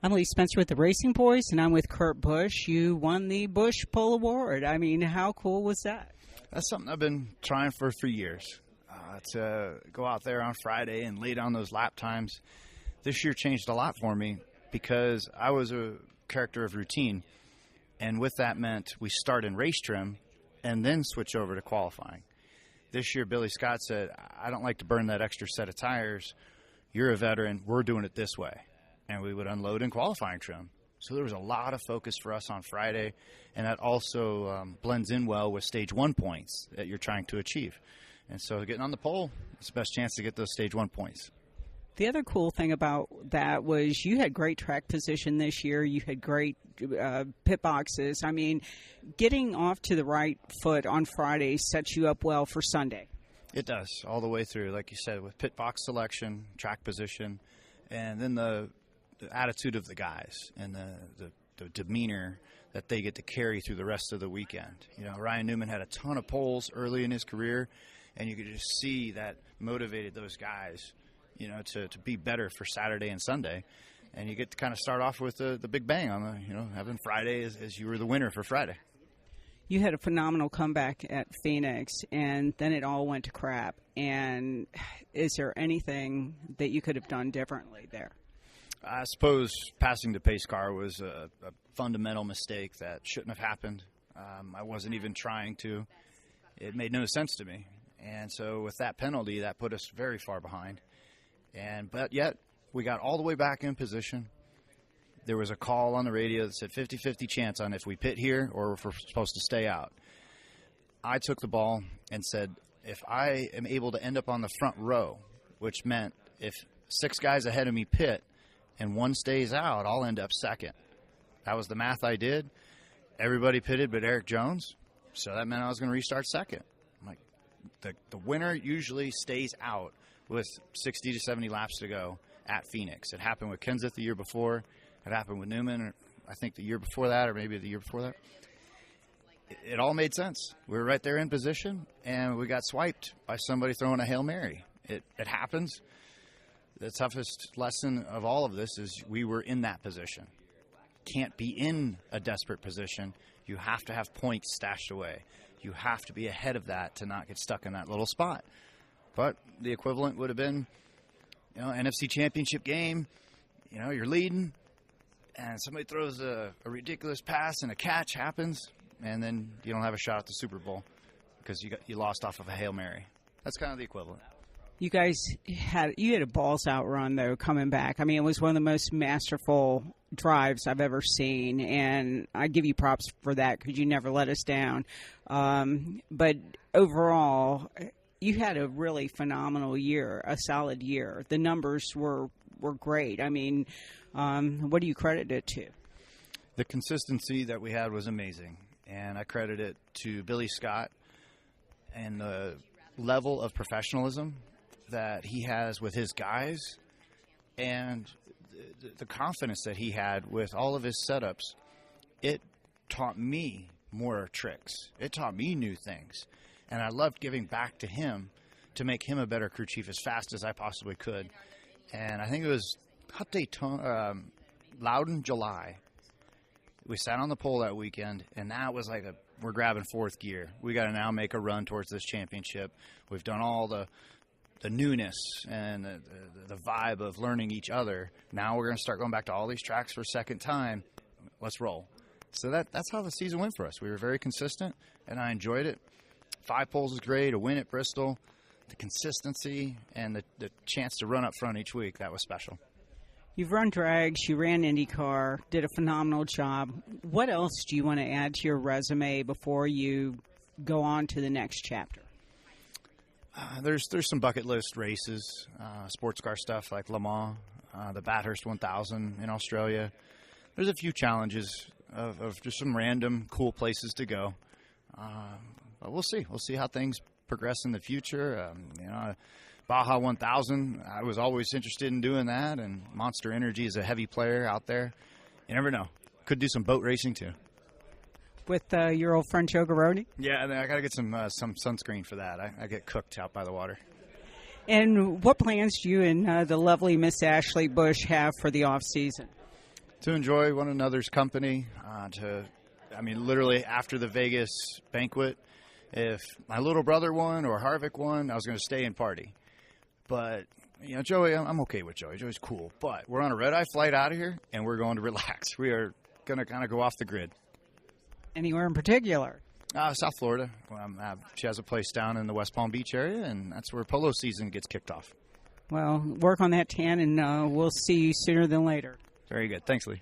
I'm Lee Spencer with the RacinBoys, and I'm with Kurt Busch. You won the Busch Pole Award. I mean, how cool was that? That's something I've been trying for years, to go out there on Friday and lay down those lap times. This year changed a lot for me because I was a character of routine, and with that meant we start in race trim and then switch over to qualifying. This year, Billy Scott said, I don't like to burn that extra set of tires. You're a veteran. We're doing it this way. And we would unload in qualifying trim. So there was a lot of focus for us on Friday, and that also blends in well with stage 1 points that you're trying to achieve. And so getting on the pole, it's the best chance to get those stage 1 points. The other cool thing about that was you had great track position this year. You had great pit boxes. I mean, getting off to the right foot on Friday sets you up well for Sunday. It does, all the way through, like you said, with pit box selection, track position, and then the attitude of the guys and the demeanor that they get to carry through the rest of the weekend. You know, Ryan Newman had a ton of poles early in his career, and you could just see that motivated those guys, you know, to be better for Saturday and Sunday. And you get to kind of start off with the big bang on the, you know, having Friday as you were the winner for Friday. You had a phenomenal comeback at Phoenix, and then it all went to crap. And is there anything that you could have done differently there? I suppose passing the pace car was a fundamental mistake that shouldn't have happened. I wasn't even trying to. It made no sense to me. And so with that penalty, that put us very far behind. But yet, we got all the way back in position. There was a call on the radio that said 50-50 chance on if we pit here or if we're supposed to stay out. I took the ball and said, if I am able to end up on the front row, which meant if 6 guys ahead of me pit, and 1 stays out, I'll end up second. That was the math I did. Everybody pitted but Eric Jones, so that meant I was going to restart second. I'm like, the winner usually stays out with 60 to 70 laps to go at Phoenix. It happened with Kenseth the year before. It happened with Newman, I think the year before that, or maybe the year before that. It all made sense. We were right there in position, and we got swiped by somebody throwing a Hail Mary. It happens. The toughest lesson of all of this is we were in that position. Can't be in a desperate position. You have to have points stashed away. You have to be ahead of that to not get stuck in that little spot. But the equivalent would have been, you know, NFC Championship game. You know, you're leading, and somebody throws a ridiculous pass and a catch happens, and then you don't have a shot at the Super Bowl because you lost off of a Hail Mary. That's kind of the equivalent. You guys had a balls-out run, though, coming back. I mean, it was one of the most masterful drives I've ever seen, and I give you props for that because you never let us down. But overall, you had a really phenomenal year, a solid year. The numbers were great. I mean, what do you credit it to? The consistency that we had was amazing, and I credit it to Billy Scott and the level of professionalism that he has with his guys and the confidence that he had with all of his setups. It taught me more tricks. It taught me new things. And I loved giving back to him to make him a better crew chief as fast as I possibly could. And I think it was Loudon, July. We sat on the pole that weekend, and that was like we're grabbing 4th gear. We got to now make a run towards this championship. We've done all the newness and the vibe of learning each other. Now we're going to start going back to all these tracks for a second time. Let's roll. So that's how the season went for us. We were very consistent, and I enjoyed it. 5 poles was great. A win at Bristol, the consistency, and the chance to run up front each week, that was special. You've run drags, you ran IndyCar, did a phenomenal job. What else do you want to add to your resume before you go on to the next chapter? There's some bucket list races, sports car stuff like Le Mans, the Bathurst 1000 in Australia. There's a few challenges of just some random cool places to go. But we'll see. We'll see how things progress in the future. Baja 1000, I was always interested in doing that, and Monster Energy is a heavy player out there. You never know. Could do some boat racing, too. With your old friend Joe Garrone? Yeah, I got to get some sunscreen for that. I get cooked out by the water. And what plans do you and the lovely Miss Ashley Busch have for the off-season? To enjoy one another's company, literally after the Vegas banquet, if my little brother won or Harvick won, I was going to stay and party. But, Joey, I'm okay with Joey. Joey's cool. But we're on a red-eye flight out of here, and we're going to relax. We are going to kind of go off the grid. Anywhere in particular? South Florida. She has a place down in the West Palm Beach area, and that's where polo season gets kicked off. Well, work on that tan, and we'll see you sooner than later. Very good. Thanks, Lee.